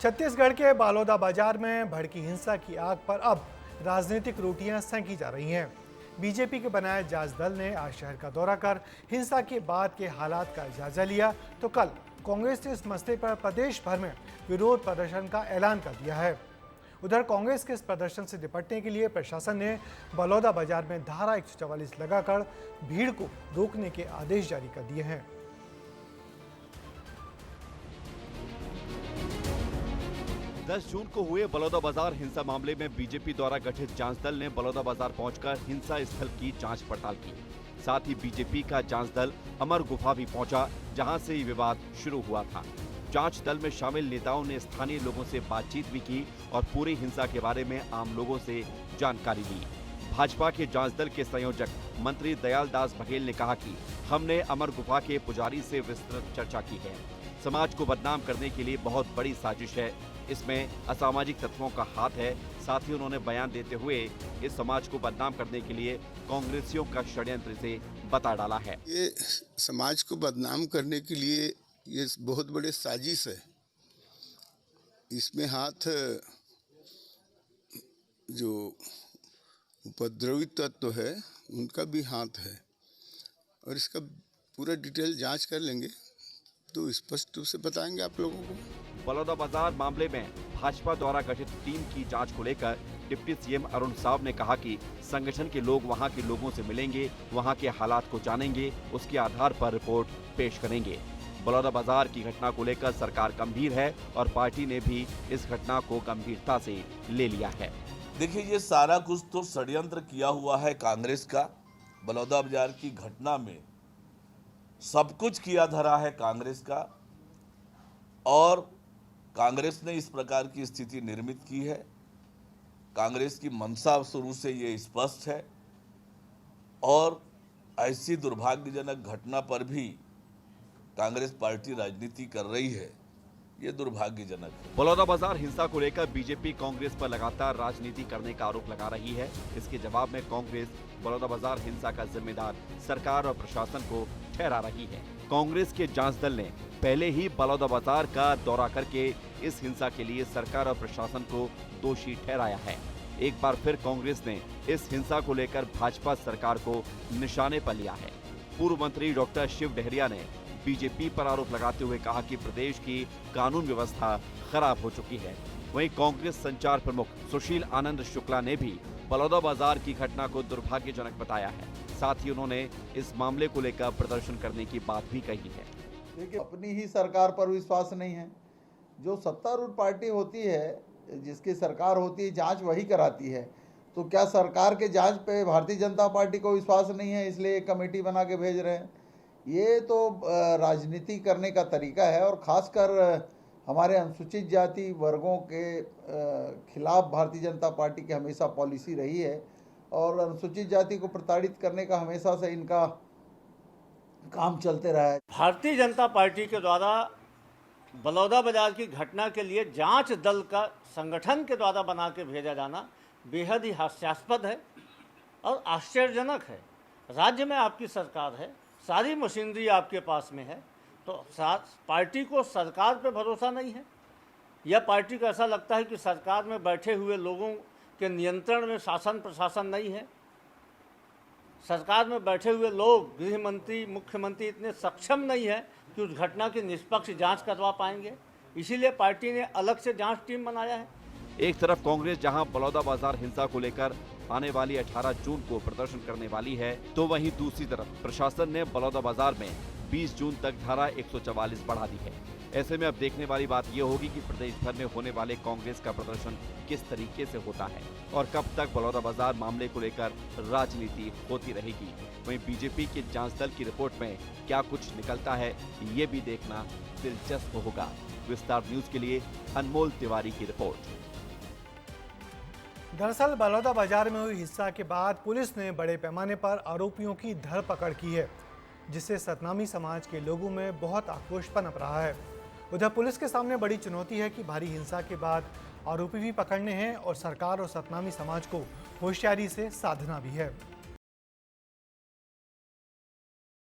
छत्तीसगढ़ के बालोदा बाजार में भड़की हिंसा की आग पर अब राजनीतिक रोटियां सेंकी जा रही हैं। बीजेपी के बनाए जांच दल ने आज शहर का दौरा कर हिंसा के बाद के हालात का जायजा लिया, तो कल कांग्रेस ने इस मसले पर प्रदेश भर में विरोध प्रदर्शन का ऐलान कर दिया है। उधर कांग्रेस के इस प्रदर्शन से निपटने के लिए प्रशासन ने बलौदा बाजार में धारा 144 लगाकर भीड़ को रोकने के आदेश जारी कर दिए हैं। 10 जून को हुए बलौदा बाजार हिंसा मामले में बीजेपी द्वारा गठित जांच दल ने बलौदा बाजार पहुंचकर हिंसा स्थल की जांच पड़ताल की। साथ ही बीजेपी का जांच दल अमर गुफा भी पहुंचा, जहां से ये विवाद शुरू हुआ था। जांच दल में शामिल नेताओं ने स्थानीय लोगों से बातचीत भी की और पूरी हिंसा के बारे में आम लोगों से जानकारी ली। भाजपा के जांच दल के संयोजक मंत्री दयाल दास बघेल ने कहा कि हमने अमर गुफा के पुजारी से विस्तृत चर्चा की है। समाज को बदनाम करने के लिए बहुत बड़ी साजिश है, इसमें असामाजिक तत्वों का हाथ है। साथ ही उन्होंने बयान देते हुए इस समाज को बदनाम करने के लिए कांग्रेसियों का षड्यंत्र से बता डाला है। ये समाज को बदनाम करने के लिए ये बहुत बड़े साजिश है। इसमें हाथ जो उपद्रवी तत्व है उनका भी हाथ है और इसका पूरा डिटेल जांच कर लेंगे तो स्पष्ट रूप से बताएंगे आप लोगों को। बलौदा बाजार मामले में भाजपा द्वारा गठित टीम की जांच को लेकर डिप्टी सीएम अरुण साव ने कहा कि संगठन के लोग वहां के लोगों से मिलेंगे, वहां के हालात को जानेंगे, उसके आधार पर रिपोर्ट पेश करेंगे। बलौदा बाजार की घटना को लेकर सरकार गंभीर है और पार्टी ने भी इस घटना को गंभीरता से ले लिया है। देखिए, ये सारा कुछ तो षड्यंत्र किया हुआ है कांग्रेस का। बलौदा बाजार की घटना में सब कुछ किया धरा है कांग्रेस का और कांग्रेस ने इस प्रकार की स्थिति निर्मित की है। कांग्रेस की मंशा शुरू से ये स्पष्ट है और ऐसी दुर्भाग्यजनक घटना पर भी कांग्रेस पार्टी राजनीति कर रही है, ये दुर्भाग्यजनक है। बलौदा बाजार हिंसा को लेकर बीजेपी कांग्रेस पर लगातार राजनीति करने का आरोप लगा रही है। इसके जवाब में कांग्रेस बलौदा बाजार हिंसा का जिम्मेदार सरकार और प्रशासन को ठहरा रही है। कांग्रेस के जांच दल ने पहले ही बलौदा बाजार का दौरा करके इस हिंसा के लिए सरकार और प्रशासन को दोषी ठहराया है। एक बार फिर कांग्रेस ने इस हिंसा को लेकर भाजपा सरकार को निशाने पर लिया है। पूर्व मंत्री डॉक्टर शिव डहरिया ने बीजेपी पर आरोप लगाते हुए कहा कि प्रदेश की कानून व्यवस्था खराब हो चुकी है। वहीं कांग्रेस संचार प्रमुख सुशील आनंद शुक्ला ने भी बलौदा बाजार की घटना को दुर्भाग्यजनक बताया है। साथ ही उन्होंने इस मामले को लेकर प्रदर्शन करने की बात भी कही है। देखिए, अपनी ही सरकार पर विश्वास नहीं है। जो सत्तारूढ़ पार्टी होती है, जिसकी सरकार होती है, जांच वही कराती है। तो क्या सरकार के जांच पे भारतीय जनता पार्टी को विश्वास नहीं है, इसलिए एक कमेटी बना के भेज रहे हैं? ये तो राजनीति करने का तरीका है और खासकर हमारे अनुसूचित जाति वर्गों के खिलाफ भारतीय जनता पार्टी की हमेशा पॉलिसी रही है और अनुसूचित जाति को प्रताड़ित करने का हमेशा से इनका काम चलते रहा है। भारतीय जनता पार्टी के द्वारा बलौदा बाजार की घटना के लिए जांच दल का संगठन के द्वारा बना के भेजा जाना बेहद ही हास्यास्पद है और आश्चर्यजनक है। राज्य में आपकी सरकार है, सारी मशीनरी आपके पास में है, तो पार्टी को सरकार पे भरोसा नहीं है या पार्टी को ऐसा लगता है कि सरकार में बैठे हुए लोगों के नियंत्रण में शासन प्रशासन नहीं है? सरकार में बैठे हुए लोग, गृह मंत्री, मुख्यमंत्री इतने सक्षम नहीं है कि उस घटना की निष्पक्ष जांच करवा पाएंगे। इसीलिए पार्टी ने अलग से जांच टीम बनाया है। एक तरफ कांग्रेस जहां बलौदा बाजार हिंसा को लेकर आने वाली 18 जून को प्रदर्शन करने वाली है, तो वहीं दूसरी तरफ प्रशासन ने बलौदा बाजार में 20 जून तक धारा 144 बढ़ा दी है। ऐसे में अब देखने वाली बात यह होगी कि प्रदेश भर में होने वाले कांग्रेस का प्रदर्शन किस तरीके से होता है और कब तक बलौदा बाजार मामले को लेकर राजनीति होती रहेगी। वहीं बीजेपी के जांच दल की रिपोर्ट में क्या कुछ निकलता है, ये भी देखना दिलचस्प होगा। विस्तार न्यूज के लिए अनमोल तिवारी की रिपोर्ट। दरअसल बलौदा बाजार में हुई हिंसा के बाद पुलिस ने बड़े पैमाने पर आरोपियों की धरपकड़ की है, जिससे सतनामी समाज के लोगों में बहुत आक्रोश पनप रहा है। उधर पुलिस के सामने बड़ी चुनौती है कि भारी हिंसा के बाद आरोपी भी पकड़ने हैं और सरकार और सतनामी समाज को होशियारी से साधना भी है।